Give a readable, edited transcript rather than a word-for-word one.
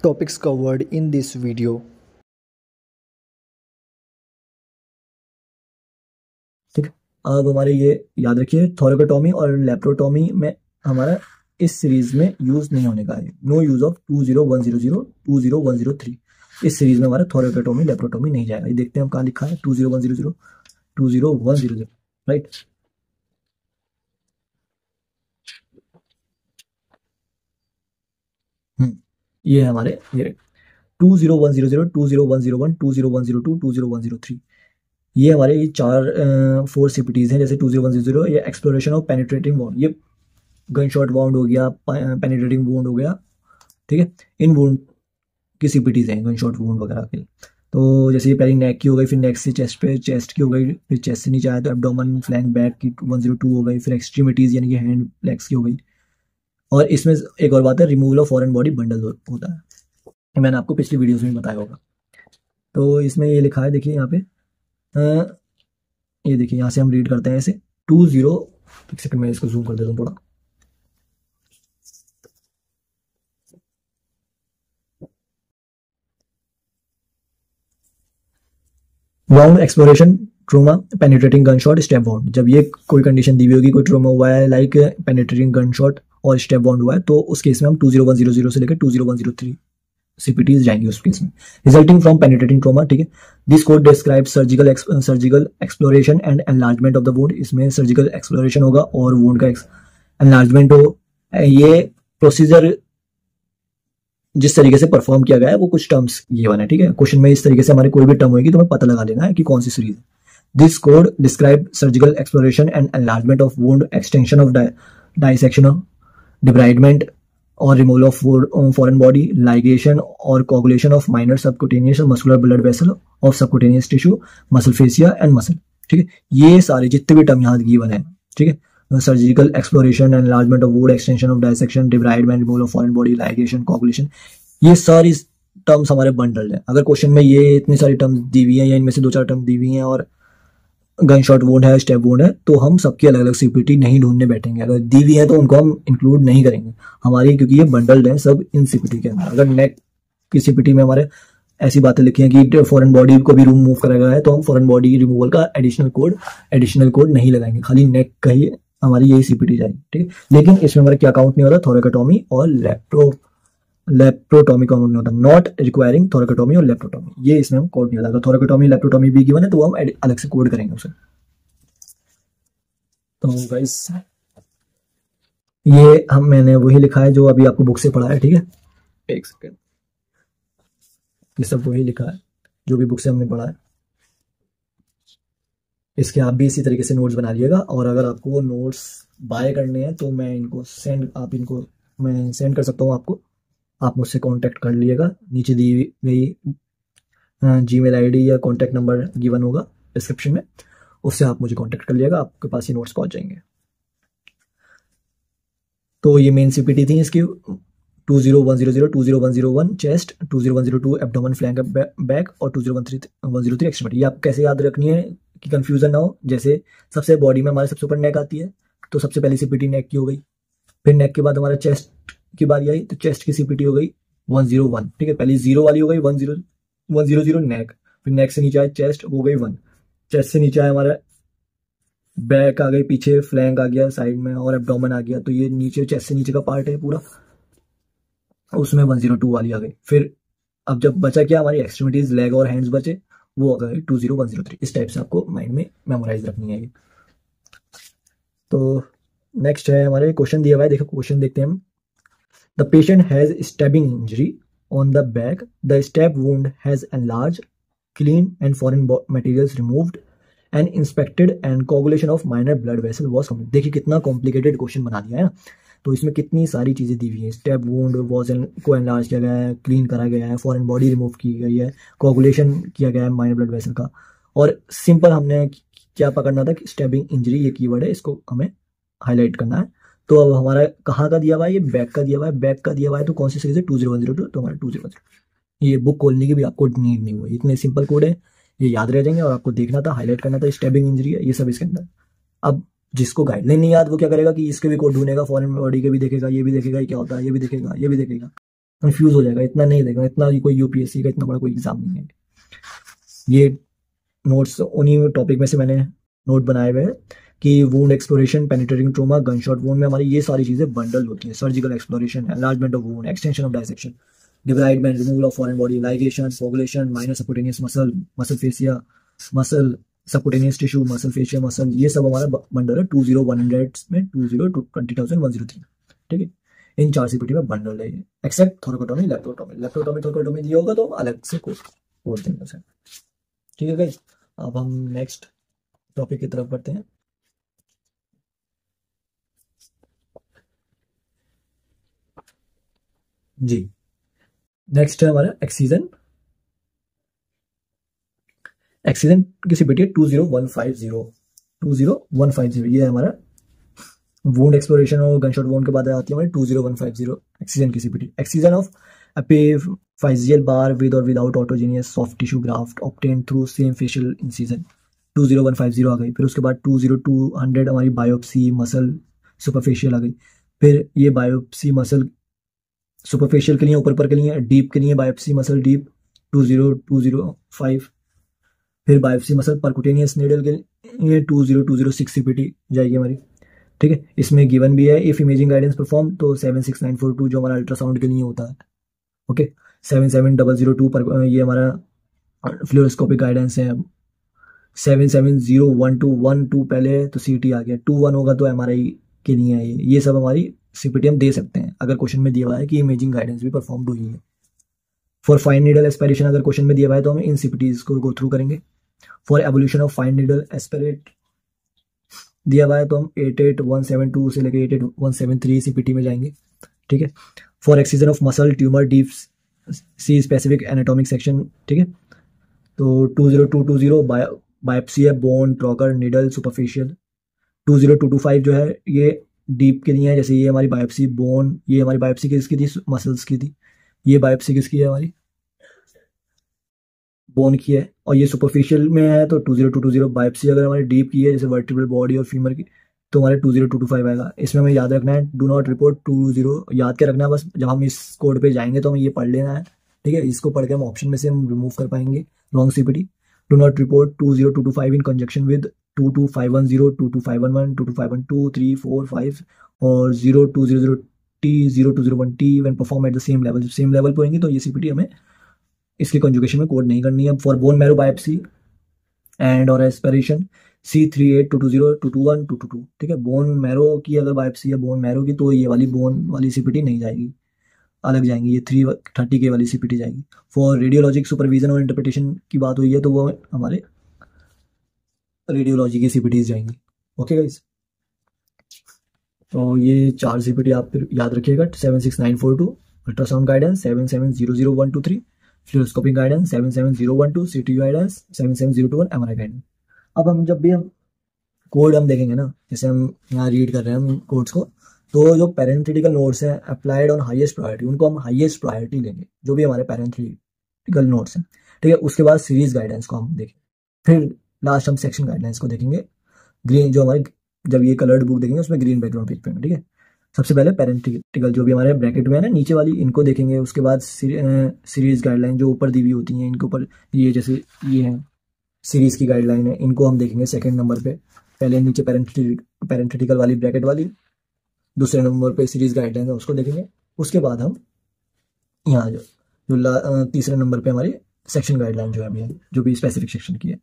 topics covered in this video. ठीक है। अब हमारे ये याद रखिए, थोरेकोटॉमी और लेप्रोटॉमी में हमारा इस सीरीज में यूज नहीं होने का है। No use of 20100 20103। इस सीरीज में हमारा थोरेकोटॉमी लेप्रोटॉमी नहीं जाएगा। ये देखते हैं हम कहाँ लिखा है 20100 20100, राइट। ये है हमारे ये 20100 20101 20102 20103। ये हमारे ये चार 4 सीपीटीज हैं। जैसे 20100 ये एक्सप्लोरेशन ऑफ पेनिट्रेटिंग वाउंड, ये गन शॉट वाउंड हो गया, पेनिट्रेटिंग वुंड हो गया, ठीक है। इन वुंड की सीपीटीज हैं, गन शॉट वुंड वगैरह के। तो जैसे ये पहले नेक की हो गई, फिर नेक से चेस्ट पे, चेस्ट की हो गई, फिर चेस्ट से नीचे आया तो एब्डोमेन फ्लैंक बैक की 102 हो गई, फिर एक्सट्रीमिटीज यानी कि हैंड लेग्स की हो गई। और इसमें एक और बात है, removal of foreign body bundle होता है, मैंने आपको पिछली वीडियोस में बताया होगा। तो इसमें ये लिखा है, देखिए यहाँ पे, ये देखिए यहाँ से हम रीड करते हैं ऐसे एक सेकंड में इसको जूम कर देता हूँ थोड़ा। Wound exploration trauma penetrating gun shot step wound. जब ये कोई कंडीशन दी हुई होगी, कोई ट्रोमा हुआ है लाइक पेनिट्रेटिंग गन शॉट और स्टेप वाउंड हुआ है, तो उस केस में हम 20100 से लेकर 20103 सीपीटीज जाएंगे उस केस में। रिजल्टिंग फ्रॉम पेनिट्रेटिंग ट्रोमा, ठीक है। This code describe surgical exploration and enlargement of the wound. इसमें सर्जिकल एक्सप्लोरेशन होगा और वुंड का एनलार्जमेंट हो। ये प्रोसीजर जिस तरीके से परफॉर्म किया गया है वो कुछ टर्म्स ये बना है, ठीक है। क्वेश्चन में इस तरीके से हमारे कोई भी टर्म होगी तो हमें पता लगा लेना है कि कौन सी सीरीज है। This code describe surgical exploration and enlargement of wound, extension of dissection of debridement और removal of foreign body, ligation और coagulation of minor subcutaneous muscular blood vessel of subcutaneous tissue, muscle fascia and muscle, ठीक है। ये सारे जितने भी term यहाँ given है, ठीक है। Surgical exploration, enlargement of wound, extension of dissection, debridement, removal of foreign body, ligation, coagulation, ये सारी टर्म्स हमारे बंडल्ड है। अगर क्वेश्चन में ये इतनी सारी टर्म्स दी हुई हैं या इनमें से 2-4 टर्म दी हुई हैं और गन शॉट वुंड है, स्टेप वुंड है, तो हम सबकी अलग अलग सीपीटी नहीं ढूंढने बैठेंगे। अगर दी हुई है तो उनको हम इंक्लूड नहीं करेंगे हमारी, क्योंकि ये बंडल्ड है सब इन सीपीटी के अंदर। अगर नेक की सीपीटी में हमारे ऐसी बातें लिखी हैं कि फॉरेन बॉडी को भी रिमूव करा गया है, तो हम फॉरेन बॉडी रिमूवल का एडिशनल कोड नहीं लगाएंगे, खाली नेक का ही हमारी यही सीपीटी जाएगी, ठीक है। लेकिन इसमें हमारा क्या काउंट नहीं होता, थोरेकोटॉमी और लेप्रोटॉमी काउंट नहीं होता। नॉट रिक्वायरिंग थोरेकोटॉमी और लेप्रोटॉमी, ये इसमें हम कोड नहीं होता। अगर थोरेकोटॉमी लेप्रोटॉमी भी गिवन है तो हम अलग से कोड करेंगे उसे। तो गाइस ये मैंने वही लिखा है जो अभी आपको बुक से पढ़ा है, ठीक है। एक सेकेंड, ये सब वही लिखा है जो भी बुक से हमने पढ़ा है। इसके आप भी इसी तरीके से नोट्स बना लिएगा। और अगर आपको वो नोट्स बाय करने हैं तो मैं इनको सेंड कर सकता हूँ आपको। आप मुझसे कांटेक्ट कर लिएगा, नीचे दी गई जीमेल आईडी या कांटेक्ट नंबर गिवन होगा डिस्क्रिप्शन में, उससे आप मुझे कांटेक्ट कर लिएगा, आपके पास ये नोट्स पहुंच जाएंगे। तो ये मेन सीपीटी थी इसकी 20100 20101 चेस्ट, 20102 एब्डोमेन फ्लैंक बैक और 20103 एक्सट्रीमिटी। ये आप कैसे याद रखनी है कि कंफ्यूजन ना हो। जैसे सबसे बॉडी में हमारे सबसे ऊपर नेक आती है, तो सबसे पहली सीपीटी नेक की हो गई। फिर नेक के बाद हमारा चेस्ट की बारी आई तो चेस्ट की सीपीटी हो गई 101, ठीक है। पहली 0 वाली हो गई 100 नेक, फिर नेक से नीचे आया चेस्ट, हो गई 1। चेस्ट से नीचे आया हमारा बैक आ गई, पीछे फ्लैंक आ गया साइड में, और एब्डोमेन आ गया। तो ये नीचे चेस्ट से नीचे का पार्ट है पूरा, उसमें 102 वाली आ गई। फिर अब जब बचा क्या, हमारी एक्सट्रीमिटीज, लेग और हैंड्स बचे, वो आ गए 20103। इस टाइप से आपको माइंड में मेमोराइज रखनी है ये। तो नेक्स्ट है हमारे क्वेश्चन दिया हुआ है, देखो क्वेश्चन देखते हैं हम। The patient has stabbing injury on the back. The stab wound has enlarged, cleaned, and foreign materials removed, and inspected, and coagulation of minor blood vessel was complete. देखिए कितना कॉम्प्लिकेटेड क्वेश्चन बना दिया है ना। तो इसमें कितनी सारी चीजें दी हुई हैं। स्टेप वुंड को एनलार्ज किया गया है, क्लीन करा गया है, फॉरेन बॉडी रिमूव की गई है, कोगुलेशन किया गया है माइनर ब्लड वेसल का। और सिंपल हमने क्या पकड़ना था कि स्टेबिंग इंजरी ये कीवर्ड है, इसको हमें हाईलाइट करना है। तो अब हमारा कहाँ का दिया हुआ है, ये बैक का दिया हुआ है। बैक का दिया हुआ है तो कौन सी सीरीज है, 20102, तो हमारा 20102। ये बुक खोलने की भी आपको नीड नहीं हुई, इतने सिंपल कोड है, ये याद रह जाएंगे। और आपको देखना था, हाईलाइट करना था, स्टेबिंग इंजरी है, ये सब इसके अंदर। अब जिसको गाइडलाइन नहीं याद वो क्या करेगा कि इसके भी कोड ढूंढेगा, फॉरेन बॉडी के भी देखेगा, ये भी देखेगा, ये क्या होता है, ये भी देखेगा, ये भी देखेगा। कंफ्यूज हो जाएगा, इतना नहीं देखना, इतना कोई यूपीएससी का इतना बड़ा कोई एग्जाम नहीं है। ये नोट्स उन्हीं टॉपिक में से मैंने नोट बनाए हुए हैं कि wound exploration, penetrating trauma, gun shot wound में हमारी ये सारी चीजें बंडल होती हैं। Surgical exploration, enlargement of wound, extension of dissection, debridement, removal of foreign body, ligation, coagulation, minor subcutaneous muscle, muscle fascia, muscle subcutaneous tissue, muscle fascia muscle, ये सब हमारा बंडल है 20100 में 2020103। ठीक है, इन 4 सीपीटी में बंडल है, एक्सेप्ट थोरैकोटोमी, लेप्टोटोमी। लेप्टोटोमी थोरैकोटोमी दिया होगा तो हम अलग से कोड देंगे उसे। ठीक है गाइस, अब हम नेक्स्ट टॉपिक की तरफ बढ़ते हैं। जी, नेक्स्ट है हमारा एक्सीजन। एक्सीजन की सीपीटी है 20150। ये है हमारा वुंड एक्सप्लोरेशन और गनशॉट वुंड के बाद आती है हमारी 20150 एक्सीजन की CPT. Excision of epiphyseal bar with और without autogenous soft tissue graft obtained through same fascial incision, 20150 आ गई। फिर उसके बाद 20200 हमारी बायोप्सी मसल सुपरफेशियल आ गई। फिर ये बायोप्सी मसल सुपरफेशियल के लिए, ऊपर के लिए, डीप के लिए बायोप्सी मसल डीप 20205। फिर बायोप्सी मसल परकुटेनियस नीडल के लिए 20206 सीपीटी जाएगी हमारी। ठीक है, इसमें गिवन भी है इफ इमेजिंग गाइडेंस परफॉर्म तो 76942 जो हमारा अल्ट्रासाउंड के लिए होता है। ओके, 77002 पर ये हमारा फ्लोरोस्कोपिक गाइडेंस है। 77012 पहले तो सीटी आ गया, 21 होगा तो एमआरआई के लिए है। ये सब हमारी सीपीटी हम दे सकते हैं अगर क्वेश्चन में दिया हुआ है कि इमेजिंग गाइडेंस भी परफॉर्म्ड हुई है। फॉर फाइन नीडल एस्पिरेशन अगर क्वेश्चन में दिया हुआ है तो हम इन सीपीटीज को गो थ्रू करेंगे। For evolution of fine needle aspirate दिया हुआ है तो हम 88172 से लेकर 88173 सीपीटी में जाएंगे। ठीक है, for excision of muscle tumour deep sea specific anatomic section. ठीक है, तो 20220 बायोप्सी है बोन ट्रॉकर नीडल सुपरफिशियल। 20225 जो है ये डीप के लिए है, जैसे ये हमारी बायोप्सी बोन, ये हमारी बायोप्सी किसकी थी, मसल्स की थी। ये बायोप्सी किसकी है, हमारी बोन की है। और ये सुपरफिशियल में है तो 20220 बायोप्सी अगर हमारी डीप की है जैसे वर्टिब्रल बॉडी और फीमर की तो हमारे 20225 आएगा। इसमें हमें याद रखना है डू नॉट रिपोर्ट 20, याद क्या रखना है बस, जब हम इस कोड पे जाएंगे तो हमें ये पढ़ लेना है। ठीक है, इसको पढ़ के हम ऑप्शन में से हम रिमूव कर पाएंगे wrong CPT. Do not report 20225 in conjunction with 22510, 22511, 22512, 3, 4, 5 और 0200T, 0201T when perform at the same level. जब सेम लेवल पे होंगे तो ये सीपीटी हमें इसकी कंजुगेशन में कोड नहीं करनी है। For bone marrow biopsy and और एस्पिरेशन C3822022122। ठीक है, बोन मैरो की अगर बायोप्सी है बोन मैरो की तो ये वाली बोन वाली सीपीटी नहीं जाएगी, अलग जाएंगी, ये 330K वाली सीपीटी जाएगी। फॉर रेडियोलॉजिक सुपरविजन और इंटरप्रिटेशन की बात हुई है तो वो हमारे रेडियोलॉजी की सीपीटीज जाएंगी। ओके गाइस, तो ये 4 सीपीटी आप फिर याद रखिएगा। 76942 अल्ट्रासाउंड गाइडेंस, 7700123 फ्लोरोस्कोपिक गाइडेंस, 77012 सीटी गाइडेंस, 77021 एमआरआई गाइडेंस। अब हम जब भी हम कोड हम देखेंगे ना, जैसे हम यहाँ रीड कर रहे हैं हम कोड्स को, तो जो पैरेंथेटिकल नोट्स हैं अप्लाइड ऑन हाईएस्ट प्रायोरिटी, उनको हम हाईएस्ट प्रायोरिटी लेंगे जो भी हमारे पैरेंथेटिकल नोट्स हैं। ठीक है, उसके बाद सीरीज गाइडेंस को हम देखेंगे, फिर लास्ट हम सेक्शन गाइडलाइंस को देखेंगे। ग्रीन जो हमारी जब ये कलर्ड बुक देखेंगे उसमें ग्रीन बैकग्राउंड पेज पे। ठीक है, सबसे पहले पैरेंथेटिकल जो भी हमारे ब्रैकेट में है ना नीचे वाली, इनको देखेंगे। उसके बाद सीरीज गाइडलाइन जो ऊपर दी हुई होती हैं इनके ऊपर, ये जैसे ये है सीरीज की गाइडलाइन है, इनको हम देखेंगे सेकंड नंबर पे। पहले नीचे पैरेंथेटिकल वाली ब्रैकेट वाली, दूसरे नंबर पे सीरीज गाइडलाइन है उसको देखेंगे। उसके बाद हम यहाँ जो तीसरे नंबर पे हमारी सेक्शन गाइडलाइन जो है अभी जो भी स्पेसिफिक सेक्शन की है